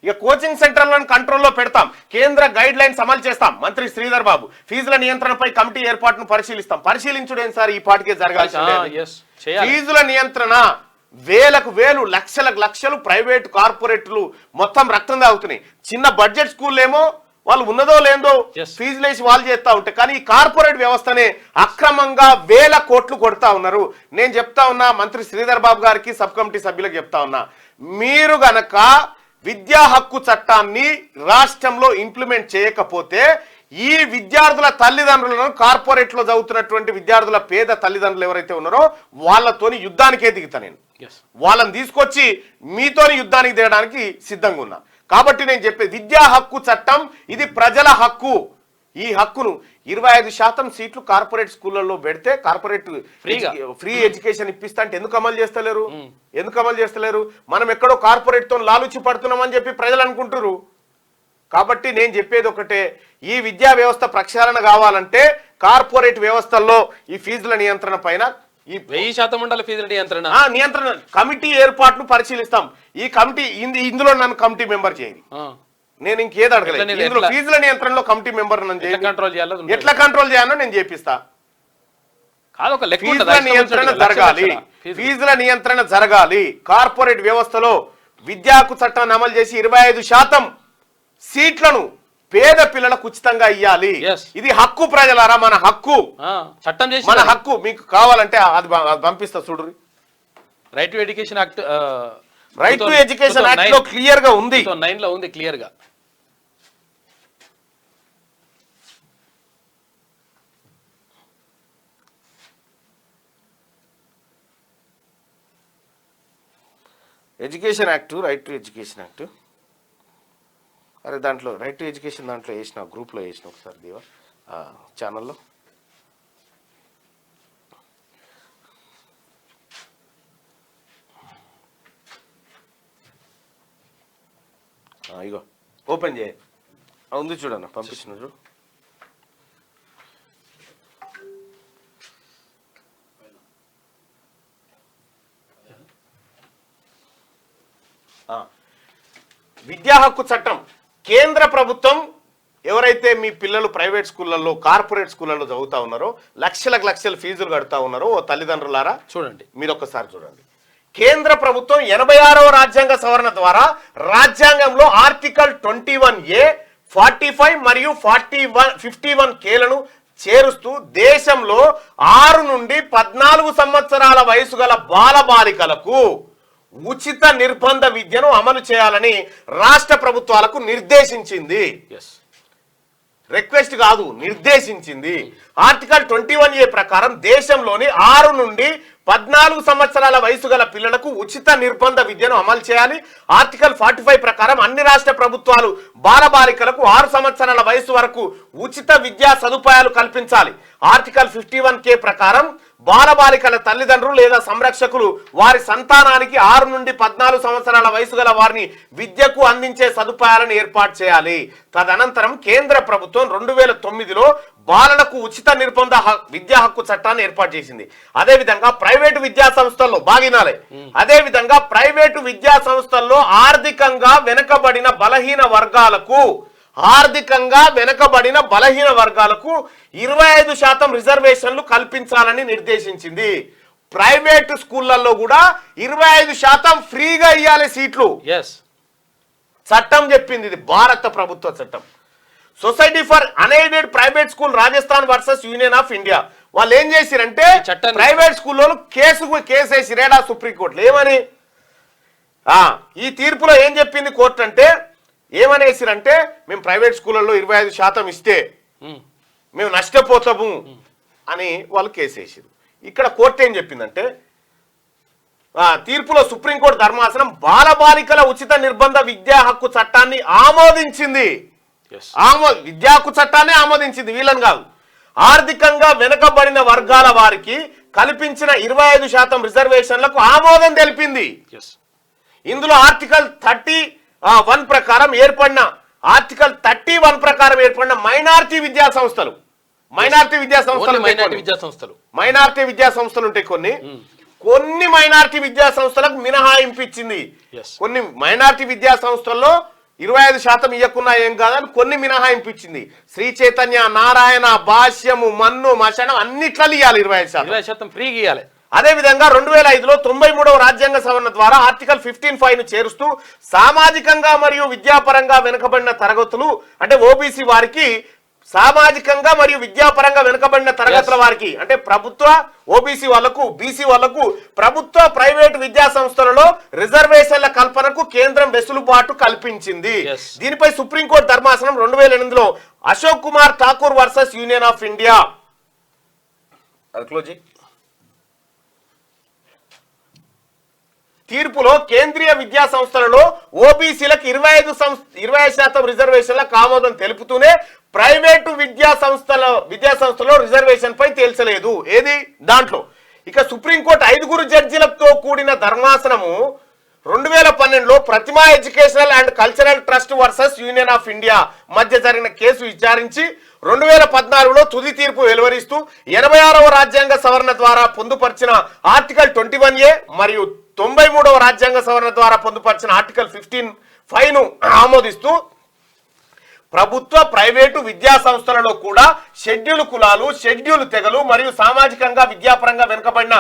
ఇక కోచింగ్ సెంటర్లను కంట్రోల్లో పెడతాం, కేంద్ర గైడ్ లైన్స్ అమలు చేస్తాం. మంత్రి శ్రీధర్ బాబు ఫీజుల నియంత్రణపై కమిటీ ఏర్పాటును పరిశీలిస్తాం. పరిశీలించుడేం సార్, ఈ పాటికే జరగాల్సింది. ఫీజుల నియంత్రణ వేలకు వేలు లక్షలకు లక్షలు ప్రైవేట్ కార్పొరేట్లు మొత్తం రక్తం తాగుతున్నాయి. చిన్న బడ్జెట్ స్కూల్ ఏమో వాళ్ళు ఉన్నదో లేదో ఫీజులు వేసి వాళ్ళు చేస్తా ఉంటాయి, కానీ ఈ కార్పొరేట్ వ్యవస్థనే అక్రమంగా వేల కోట్లు కొడతా ఉన్నారు. నేను చెప్తా ఉన్నా మంత్రి శ్రీధర్ బాబు గారికి, సబ్ కమిటీ సభ్యులకు చెప్తా ఉన్నా, మీరు గనక విద్యా హక్కు చట్టాన్ని రాష్ట్రంలో ఇంప్లిమెంట్ చేయకపోతే ఈ విద్యార్థుల తల్లిదండ్రులను, కార్పొరేట్ లో చదువుతున్నటువంటి విద్యార్థుల పేద తల్లిదండ్రులు ఎవరైతే ఉన్నారో వాళ్ళతోని యుద్ధానికే దిగుతా నేను. వాళ్ళని తీసుకొచ్చి మీతోని యుద్ధానికి దిగడానికి సిద్ధంగా ఉన్నా. కాబట్టి నేను చెప్పేది విద్యా హక్కు చట్టం ఇది ప్రజల హక్కు. ఈ హక్కును 25% సీట్లు కార్పొరేట్ స్కూళ్ళల్లో పెడితే కార్పొరేట్ ఫ్రీ ఎడ్యుకేషన్ ఇప్పిస్తా అంటే ఎందుకు అమలు చేస్తలేరు? మనం ఎక్కడో కార్పొరేట్ తో లాలుచి పడుతున్నామని చెప్పి ప్రజలు అనుకుంటారు. కాబట్టి నేను చెప్పేది ఒకటే, ఈ విద్యా వ్యవస్థ ప్రక్షాళన కావాలంటే కార్పొరేట్ వ్యవస్థల్లో ఈ ఫీజుల నియంత్రణ పైన ఈ 1000% ఉండాలి. ఫీజుల నియంత్రణ కమిటీ ఏర్పాటును పరిశీలిస్తాం. ఈ కమిటీ ఇందులో నన్ను కమిటీ మెంబర్ చేయండి, నేను ఇంకేది అడగలేదు. ఇందులో ఫీజుల నియంత్రణలో కమిటీ మెంబర్ ఎట్లా కంట్రోల్ చేయాలో నేను చేపిస్తా. ఫీజుల నియంత్రణ జరగాలి. కార్పొరేట్ వ్యవస్థలో విద్యా హక్కు చట్టాన్ని అమలు చేసి 25% సీట్లను పేద పిల్లలకు ఉచితంగా ఇవ్వాలి. ఇది హక్కు ప్రజలారా, మన హక్కు, చట్టం చేసి మన హక్కు. మీకు కావాలంటే అది పంపిస్తా చూడు. Right to education act, right to education act లో క్లియర్ గా ఉంది, 9 లో ఉంది క్లియర్ గా. Education act, right to education act. అరే దాంట్లో రైట్ టు ఎడ్యుకేషన్ దాంట్లో వేసిన, గ్రూప్లో వేసిన ఒకసారి దేవా ఛానల్లో. ఇగో ఓపెన్ చేయ ఉంది చూడన్న, పంపించిన చూడు. విద్యా హక్కు చట్టం కేంద్ర ప్రభుత్వం ఎవరైతే మీ పిల్లలు ప్రైవేట్ స్కూళ్ళల్లో, కార్పొరేట్ స్కూళ్ళల్లో చదువుతా ఉన్నారో, లక్షల ఫీజులు కడుతూ ఉన్నారో, ఓ తల్లిదండ్రులారా చూడండి, మీరు ఒక్కసారి చూడండి. కేంద్ర ప్రభుత్వం 86వ రాజ్యాంగ సవరణ ద్వారా రాజ్యాంగంలో ఆర్టికల్ 21A, 45 మరియు 51 కేలను చేరుస్తూ దేశంలో 6 నుండి 14 సంవత్సరాల వయసు గల బాలబాలికలకు ఉచిత నిర్బంధ విద్యను అమలు చేయాలని రాష్ట్ర ప్రభుత్వాలకు నిర్దేశించింది. రిక్వెస్ట్ కాదు, నిర్దేశించింది. ఆర్టికల్ 21A ప్రకారం దేశంలోని 6 నుండి 14 సంవత్సరాల వయసు గల పిల్లలకు ఉచిత నిర్బంధ విద్యను అమలు చేయాలి. ఆర్టికల్ 45 ప్రకారం అన్ని రాష్ట్ర ప్రభుత్వాలు బాలబాలికలకు 6 సంవత్సరాల వయసు వరకు ఉచిత విద్యా సదుపాయాలు కల్పించాలి. ఆర్టికల్ 51K ప్రకారం బాలబాలికల తల్లిదండ్రులు లేదా సంరక్షకులు వారి సంతానానికి 6 నుండి 14 సంవత్సరాల వయసు గల వారిని విద్యకు అందించే సదుపాయాలను ఏర్పాటు చేయాలి. తదనంతరం కేంద్ర ప్రభుత్వం 2009లో బాలలకు ఉచిత నిర్బంధ విద్యా హక్కు చట్టాన్ని ఏర్పాటు చేసింది. అదేవిధంగా ప్రైవేటు విద్యా సంస్థల్లో బాగినాలే, అదేవిధంగా ప్రైవేటు విద్యా సంస్థల్లో ఆర్థికంగా వెనుకబడిన బలహీన వర్గాలకు 25% రిజర్వేషన్లు కల్పించాలని నిర్దేశించింది. ప్రైవేటు స్కూళ్లలో కూడా 25% ఫ్రీగా ఇవ్వాలి సీట్లు. చట్టం చెప్పింది, ఇది భారత ప్రభుత్వ చట్టం. Society for unaided private school Rajasthan versus union of India వాళ్ళు ఏం చేసిరంటే ప్రైవేట్ స్కూల్లో కేసు వేసిరేడా సుప్రీంకోర్టులో. ఏమని ఈ తీర్పులో ఏం చెప్పింది కోర్టు అంటే, ఏమనేసిరంటే మేము ప్రైవేట్ స్కూళ్ళల్లో 25% ఇస్తే మేము నష్టపోతాము అని వాళ్ళు కేసు వేసారు. ఇక్కడ కోర్టు ఏం చెప్పిందంటే, తీర్పులో సుప్రీంకోర్టు ధర్మాసనం బాలబాలికల ఉచిత నిర్బంధ విద్యా హక్కు చట్టాన్ని ఆమోదించింది. విద్యా హక్కు చట్టాన్ని ఆమోదించింది, వీళ్ళని కాదు. ఆర్థికంగా వెనుకబడిన వర్గాల వారికి కల్పించిన 25% రిజర్వేషన్లకు ఆమోదం తెలిపింది. ఇందులో ఆర్టికల్ 31 ప్రకారం ఏర్పడిన మైనారిటీ విద్యా సంస్థలు ఉంటాయి. కొన్ని మైనారిటీ విద్యా సంస్థలకు మినహాయింపు ఇచ్చింది. కొన్ని మైనారిటీ విద్యా సంస్థల్లో 25% ఇయ్యకున్నా ఏం కాదని కొన్ని మినహాయింపు ఇచ్చింది. శ్రీ చైతన్య, నారాయణ, భాష్యము, మన్ను, మశనం అన్నిట్లలో ఇవ్వాలి 25%. 20% ఫ్రీగా ఇవ్వాలి. అదేవిధంగా 2005లో 93వ రాజ్యాంగ సవరణ ద్వారా ఆర్టికల్ 15(5) ను చేరుస్తూ సామాజికంగా మరియు విద్యాపరంగా వెనుకబడిన తరగతులు అంటే ఓబీసీ వారికి సామాజికంగా మరియు విద్యాపరంగా వెనుకబడిన తరగతుల వారికి అంటే ప్రభుత్వ ఓబీసీ వాళ్లకు బీసీ వాళ్లకు ప్రభుత్వ ప్రైవేటు విద్యా సంస్థలలో రిజర్వేషన్ల కల్పనకు కేంద్రం వెసులుబాటు కల్పించింది. దీనిపై సుప్రీంకోర్టు ధర్మాసనం 2008లో Ashok Kumar Thakur versus union of India తీర్పులో కేంద్రీయ విద్యా సంస్థలలో ఓబీసీలకు 25% రిజర్వేషన్లకు ఆమోదం తెలుపుతూనే ప్రైవేటు విద్యా సంస్థలో రిజర్వేషన్ పై తేల్చలేదు. ఏది దాంట్లో ఇక సుప్రీంకోర్టు 5 జడ్జిలతో కూడిన ధర్మాసనము 2012లో Pratima educational and cultural trust versus union of India మధ్య జరిగిన కేసు విచారించి 2014లో తుది తీర్పు వెలువరిస్తూ 86వ రాజ్యాంగ సవరణ ద్వారా పొందుపరిచిన ఆర్టికల్ 21A మరియు 93వ రాజ్యాంగ సవరణ ద్వారా పొందుపరిచిన ఆర్టికల్ 15(5) ను ఆమోదిస్తూ ప్రభుత్వ ప్రైవేటు విద్యా సంస్థలలో కూడా షెడ్యూల్ కులాలు, షెడ్యూల్ తెగలు మరియు సామాజికంగా విద్యాపరంగా వెనుకబడిన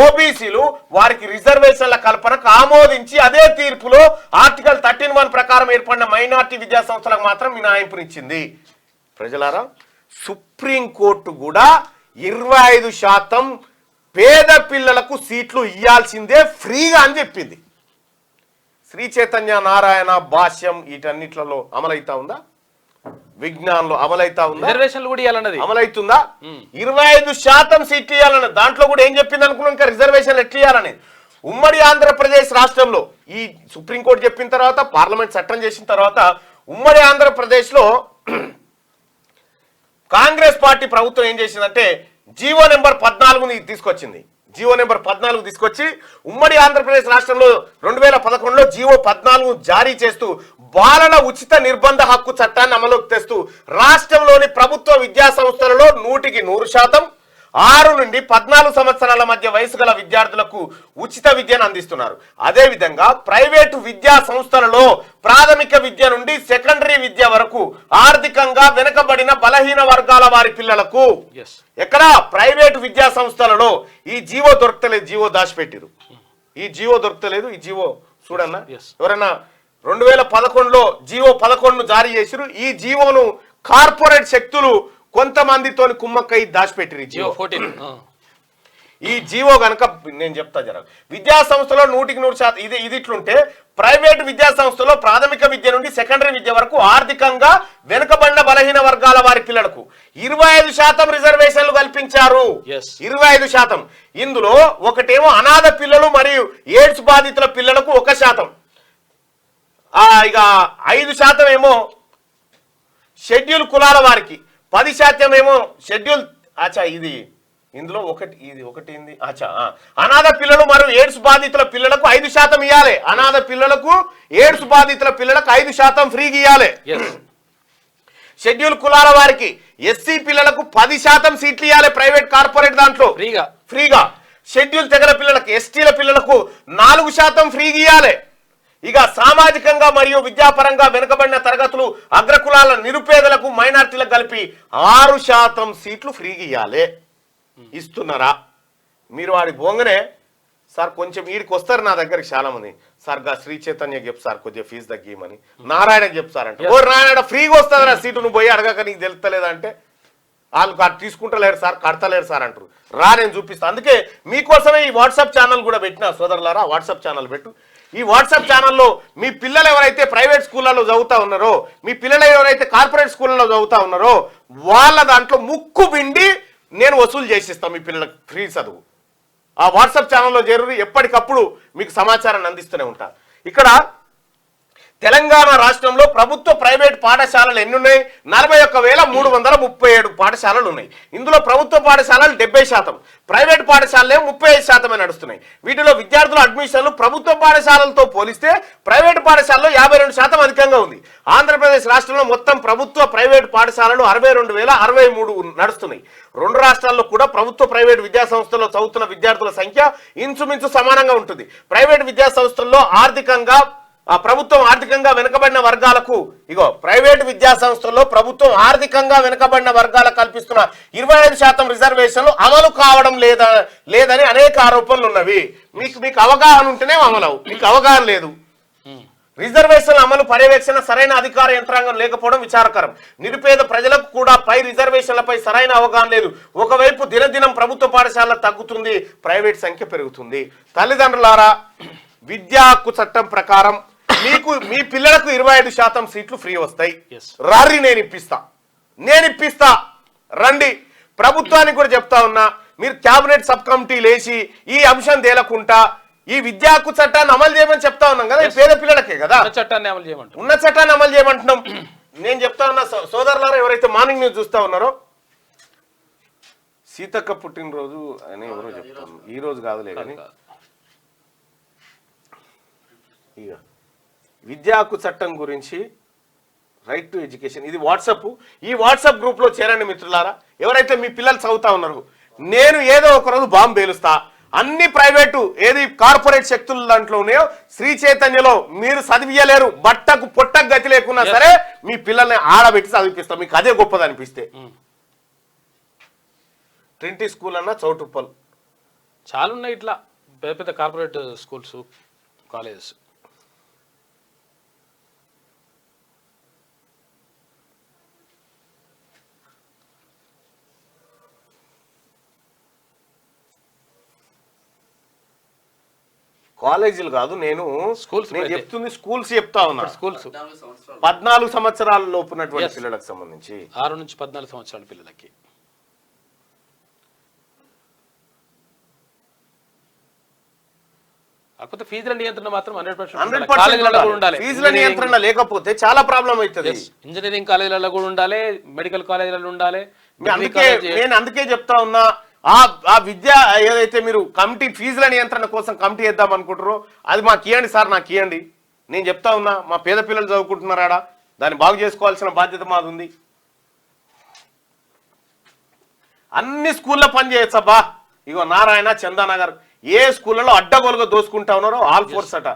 ఓబీసీలు వారికి రిజర్వేషన్ల కల్పనకు ఆమోదించి అదే తీర్పులో ఆర్టికల్ 13(1) ప్రకారం ఏర్పడిన మైనార్టీ విద్యా సంస్థలకు మాత్రం మినహాయింపునిచ్చింది. ప్రజలారా, సుప్రీంకోర్టు కూడా 25% పేద పిల్లలకు సీట్లు ఇయ్యాల్సిందే ఫ్రీగా అని చెప్పింది. శ్రీ చైతన్య, నారాయణ, భాష్యం వీటన్నిట్లలో అమలైతా ఉందా? విజ్ఞానంలో అమలైతా ఉందా? రిజర్వేషన్లు కూడా ఇవ్వాలన్నది అమలైతుందా? 25% సీట్లు ఇవ్వాలన్నది. దాంట్లో కూడా ఏం చెప్పింది అనుకున్నాం, ఇంకా రిజర్వేషన్లు ఎట్లా ఇవ్వాలనేది. ఉమ్మడి ఆంధ్రప్రదేశ్ రాష్ట్రంలో ఈ సుప్రీంకోర్టు చెప్పిన తర్వాత పార్లమెంట్ చట్టం చేసిన తర్వాత ఉమ్మడి ఆంధ్రప్రదేశ్లో కాంగ్రెస్ పార్టీ ప్రభుత్వం ఏం చేసిందంటే జీవో నెంబర్ 14 తీసుకొచ్చింది. జీవో నెంబర్ 14 తీసుకొచ్చి ఉమ్మడి ఆంధ్రప్రదేశ్ రాష్ట్రంలో 2011లో జీవో 14 జారీ చేస్తూ బాలల ఉచిత నిర్బంధ హక్కు చట్టాన్ని అమలుకి తెస్తూ రాష్ట్రంలోని ప్రభుత్వ విద్యా సంస్థలలో 100% 6 నుండి 14 సంవత్సరాల మధ్య వయసు గల విద్యార్థులకు ఉచిత విద్యను అందిస్తున్నారు. అదేవిధంగా ప్రైవేటు విద్యా సంస్థలలో ప్రాథమిక విద్య నుండి సెకండరీ విద్య వరకు ఆర్థికంగా వెనుకబడిన బలహీన వర్గాల వారి పిల్లలకు ఎక్కడ ప్రైవేటు విద్యా సంస్థలలో ఈ జీవో దొరకలేదు, జీవో దాచిపెట్టిరు. ఈ జీవో దొరకలేదు, ఈ జీవో చూడన్నా ఎవరన్నా 2011లో జీవో 11ను జారీ చేసిరు. ఈ జీవోను కార్పొరేట్ శక్తులు కొంతమందితో కుమ్మక్కై దాచిపెట్టిరు. ఈ జీవో గనక నేను చెప్తా జర విద్యా సంస్థలో 100% ఇది ఇట్లుంటే ప్రైవేటు విద్యా సంస్థలో ప్రాథమిక విద్య నుండి సెకండరీ విద్య వరకు ఆర్థికంగా వెనుకబడిన బలహీన వర్గాల వారి పిల్లలకు 25% రిజర్వేషన్లు కల్పించారు. 25%. ఇందులో ఒకటేమో అనాథ పిల్లలు మరియు ఎయిడ్స్ బాధితుల పిల్లలకు 1%. ఇక 5% ఏమో షెడ్యూల్ కులాల వారికి, 10% ఏమో షెడ్యూల్ ఇది ఇందులో ఒకటి అనాథ పిల్లలు మరియు ఎయిడ్స్ బాధితుల పిల్లలకు 5% ఇవ్వాలి. అనాథ పిల్లలకు, ఎయిడ్స్ బాధితుల పిల్లలకు 5% ఫ్రీగా ఇవ్వాలి. షెడ్యూల్ కులాల వారికి, ఎస్సీ పిల్లలకు 10% సీట్లు ఇవ్వాలి ప్రైవేట్ కార్పొరేట్ దాంట్లో ఫ్రీగా. షెడ్యూల్ తెగల పిల్లలకు, ఎస్టీల పిల్లలకు 4% ఫ్రీగా ఇవ్వాలి. ఇక సామాజికంగా మరియు విద్యాపరంగా వెనుకబడిన తరగతులు, అగ్రకులాల నిరుపేదలకు, మైనార్టీలకు కలిపి 6% సీట్లు ఫ్రీగా ఇవ్వాలి. ఇస్తున్నారా? మీరు వాడి బొంగనే సార్ కొంచెం వీడికి వస్తారు నా దగ్గరికి చాలా మంది, సార్ గా శ్రీ చైతన్యకి చెప్పు సార్ కొద్దిగా ఫీజు తగ్గిమని, నారాయణకి చెప్తారంట. ఓ నారాయణ ఫ్రీగా వస్తుందిరా సీటు, నువ్వు పోయి అడగక నీకు తెలుస్తలేదంటే వాళ్ళు తీసుకుంటలేరు సార్, కడతలేరు సార్ అంటారు. నేను చూపిస్తాను. అందుకే మీకోసమే ఈ వాట్సాప్ ఛానల్ కూడా పెట్టినా సోదరులారా. వాట్సాప్ ఛానల్ పెట్టు. ఈ వాట్సాప్ ఛానల్లో మీ పిల్లలు ఎవరైతే ప్రైవేట్ స్కూళ్ళలో చదువుతా ఉన్నారో, మీ పిల్లలు ఎవరైతే కార్పొరేట్ స్కూళ్ళలో చదువుతా ఉన్నారో వాళ్ళ దాంట్లో ముక్కు పిండి నేను వసూలు చేసిస్తాను మీ పిల్లలకు ఫ్రీ చదువు. ఆ వాట్సాప్ ఛానల్లో చేరు, ఎప్పటికప్పుడు మీకు సమాచారాన్ని అందిస్తూనే ఉంటా. ఇక్కడ తెలంగాణ రాష్ట్రంలో ప్రభుత్వ ప్రైవేట్ పాఠశాలలు ఎన్ని ఉన్నాయి? 41,337 పాఠశాలలు ఉన్నాయి. ఇందులో ప్రభుత్వ పాఠశాలలు 70%, ప్రైవేట్ పాఠశాలలే 35% నడుస్తున్నాయి. వీటిలో విద్యార్థుల అడ్మిషన్లు ప్రభుత్వ పాఠశాలలతో పోలిస్తే ప్రైవేట్ పాఠశాలలో 52% అధికంగా ఉంది. ఆంధ్రప్రదేశ్ రాష్ట్రంలో మొత్తం ప్రభుత్వ ప్రైవేట్ పాఠశాలలు 62,063 నడుస్తున్నాయి. 2 రాష్ట్రాల్లో కూడా ప్రభుత్వ ప్రైవేట్ విద్యా సంస్థల్లో చదువుతున్న విద్యార్థుల సంఖ్య ఇంచుమించు సమానంగా ఉంటుంది. ప్రైవేట్ విద్యా సంస్థల్లో ఆర్థికంగా ప్రభుత్వం ఆర్థికంగా వెనుకబడిన వర్గాలకు ఇగో ప్రైవేటు విద్యా సంస్థల్లో ప్రభుత్వం ఆర్థికంగా వెనుకబడిన వర్గాలకు కల్పిస్తున్న 25% రిజర్వేషన్లు అమలు కావడం లేదని అనేక ఆరోపణలు ఉన్నవి. మీకు అవగాహన ఉంటేనే అమలు, మీకు అవగాహన లేదు. రిజర్వేషన్ల అమలు పర్యవేక్షణ సరైన అధికార యంత్రాంగం లేకపోవడం విచారకరం. నిరుపేద ప్రజలకు కూడా పై రిజర్వేషన్లపై సరైన అవగాహన లేదు. ఒకవైపు దినదినం ప్రభుత్వ పాఠశాలల తగ్గుతుంది, ప్రైవేట్ సంఖ్య పెరుగుతుంది. తల్లిదండ్రులారా, విద్యా హక్కు చట్టం ప్రకారం మీకు మీ పిల్లలకు 25% సీట్లు ఫ్రీ వస్తాయి. రారి నేను ఇప్పిస్తా రండి. ప్రభుత్వానికి కూడా చెప్తా ఉన్నా, మీరు క్యాబినెట్ సబ్ కమిటీలు వేసి ఈ అంశం తేలకుండా ఈ విద్యా హక్కు చట్టాన్ని అమలు చేయమని చెప్తా ఉన్నాం కదా. ఈ పేద పిల్లలకే కదా ఉన్న చట్టాన్ని అమలు చేయమంటున్నాం. నేను చెప్తా ఉన్నా సోదరులారా, ఎవరైతే మార్నింగ్ న్యూస్ చూస్తా ఉన్నారో, సీతక్క పుట్టినరోజు అని ఎవరో చెప్తాను, ఈ రోజు కాదులే కానీ ఇక విద్యా హక్కు చట్టం గురించి, రైట్ టు ఎడ్యుకేషన్, ఇది వాట్సాప్. ఈ వాట్సాప్ గ్రూప్ లో చేరండి మిత్రులారా. ఎవరైతే మీ పిల్లలు చదువుతా ఉన్నారో, నేను ఏదో ఒక రోజు బాంబు పేలుస్తా. అన్ని ప్రైవేటు ఏది కార్పొరేట్ శక్తులు దాంట్లో ఉన్నాయో శ్రీ చైతన్యలో మీరు చదివియలేరు, బట్టకు పొట్టకు గతి లేకున్నా సరే మీ పిల్లల్ని ఆడబెట్టి చదివిపిస్తాం. మీకు అదే గొప్పది అనిపిస్తే ట్రింటీ స్కూల్ అన్న చౌటుప్పల్ చాలా ఉన్నాయి ఇట్లా పెద్ద పెద్ద కార్పొరేట్ స్కూల్స్ కాలేజెస్. కాలేజీలు కాదు, నేను చెప్తుంది స్కూల్స్ చెప్తా ఉన్నా. స్కూల్స్ 14 సంవత్సరాల లోపు ఉన్నటువంటి పిల్లలకు సంబంధించి 6 నుంచి 14 సంవత్సరాల పిల్లలకి కాకపోతే ఫీజుల నియంత్రణ మాత్రం 100% ఉండాలి. ఫీజుల నియంత్రణ లేకపోతే చాలా ప్రాబ్లం అవుతుంది. ఇంజనీరింగ్ కాలేజీలలో కూడా ఉండాలి, మెడికల్ కాలేజీలలో ఉండాలి. నేను అందుకే చెప్తా ఉన్నా, ఆ విద్య ఏదైతే మీరు కమిటీ ఫీజుల నియంత్రణ కోసం కమిటీ వేద్దాం అనుకుంటారో అది మాకు ఇవ్వండి సార్, నాకు ఇవ్వండి. నేను చెప్తా ఉన్నా, మా పేద పిల్లలు చదువుకుంటున్నారా, దాన్ని బాగు చేసుకోవాల్సిన బాధ్యత మాది ఉంది. అన్ని స్కూల్లో పని చేయొచ్చబ్బా. ఇగో నారాయణ, చందానగర్ ఏ స్కూళ్ళలో అడ్డగోలుగా దోసుకుంటా ఉన్నారో ఆల్ ఫోర్స్ అట.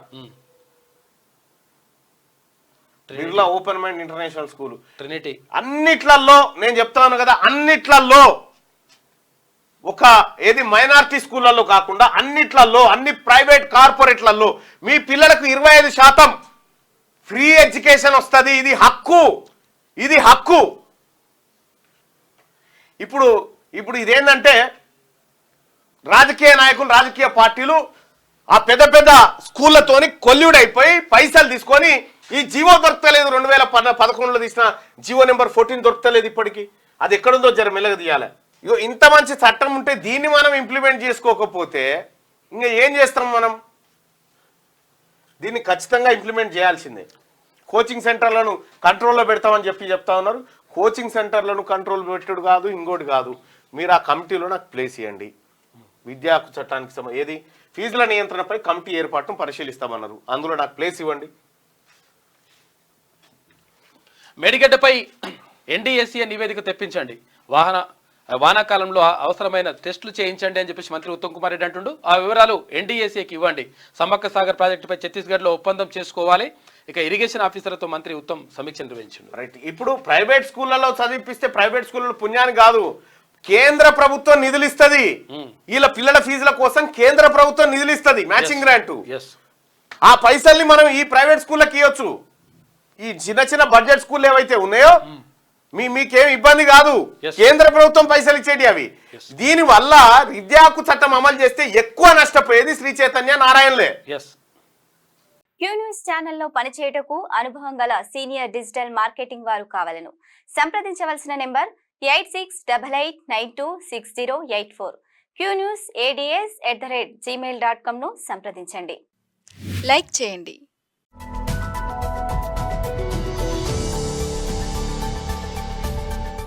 Birla open mind international school, Trinity, అన్నిట్లలో నేను చెప్తా ఉన్నా కదా, అన్నిట్లలో ఒక ఏది మైనారిటీ స్కూళ్ళల్లో కాకుండా అన్నిట్లలో, అన్ని ప్రైవేట్ కార్పొరేట్లలో మీ పిల్లలకు 25% ఫ్రీ ఎడ్యుకేషన్ వస్తుంది. ఇది హక్కు. ఇప్పుడు ఇదేంటంటే రాజకీయ నాయకులు, రాజకీయ పార్టీలు ఆ పెద్ద పెద్ద స్కూళ్ళతోని కొల్లుడైపోయి పైసలు తీసుకొని ఈ జీవో దొరకలేదు. 2011లో తీసిన జీవో నెంబర్ 14 దొరకలేదు ఇప్పటికీ. అది ఎక్కడుందో జర మెల్లగా తీయాలి. ఇగో ఇంత మంచి చట్టం ఉంటే దీన్ని మనం ఇంప్లిమెంట్ చేసుకోకపోతే ఇంకా ఏం చేస్తాం మనం? దీన్ని ఖచ్చితంగా ఇంప్లిమెంట్ చేయాల్సిందే. కోచింగ్ సెంటర్లను కంట్రోల్లో పెడతామని చెప్తా ఉన్నారు. కోచింగ్ సెంటర్లను కంట్రోల్ పెట్టుడు కాదు, ఇంకోటి కాదు. మీరు ఆ కమిటీలో నాకు ప్లేస్ ఇవ్వండి. విద్యా హక్కు చట్టానికి ఏది ఫీజుల నియంత్రణపై కమిటీ ఏర్పాటును పరిశీలిస్తామన్నారు. అందులో నాకు ప్లేస్ ఇవ్వండి. మేడిగడ్డపై ఎన్డీఎస్సీ నివేదిక తెప్పించండి, వానాకాలంలో అవసరమైన టెస్టులు చేయించండి అని చెప్పేసి మంత్రి ఉత్తమ్ కుమార్ రెడ్డి అంటుండు. ఆ వివరాలు ఎన్డీఎస్సీకి ఇవ్వండి. సమ్మక్క సాగర్ ప్రాజెక్టుపై ఛత్తీస్గఢ్లో ఒప్పందం చేసుకోవాలి. ఇక ఇరిగేషన్ ఆఫీసర్లతో మంత్రి ఉత్తమ్ సమీక్ష నిర్వహించిండు. రైట్. ఇప్పుడు ప్రైవేట్ స్కూళ్లలో చదివిపిస్తే ప్రైవేట్ స్కూళ్ళలో పుణ్యాన్ని కాదు, కేంద్ర ప్రభుత్వం నిధులు ఇస్తుంది. వీళ్ళ పిల్లల ఫీజుల కోసం కేంద్ర ప్రభుత్వం నిధులు ఇస్తుంది, మ్యాచింగ్ గ్రాంట్. ఆ పైసల్ని మనం ఈ ప్రైవేట్ స్కూళ్ళకి ఇవ్వచ్చు. ఈ చిన్న బడ్జెట్ స్కూల్ ఏవైతే ఉన్నాయో మీకేం ఇబ్బంది కాదు, కేంద్ర ప్రభుత్వం పైసలు ఇచ్చేటి అవి. దీని వల్ల విద్యా హక్కు చట్టం అమలు చేస్తే ఎక్కువ నష్టపోయేది శ్రీ చైతన్య నారాయణలే. క్యూ న్యూస్ ఛానల్లో పనిచేయటకు అనుభవం గల సీనియర్ డిజిటల్ మార్కెటింగ్ వారు కావాలను సంప్రదించవలసిన నెంబర్ 8688926084. qnewsads@gmail.com ను సంప్రదించండి. లైక్ చేయండి,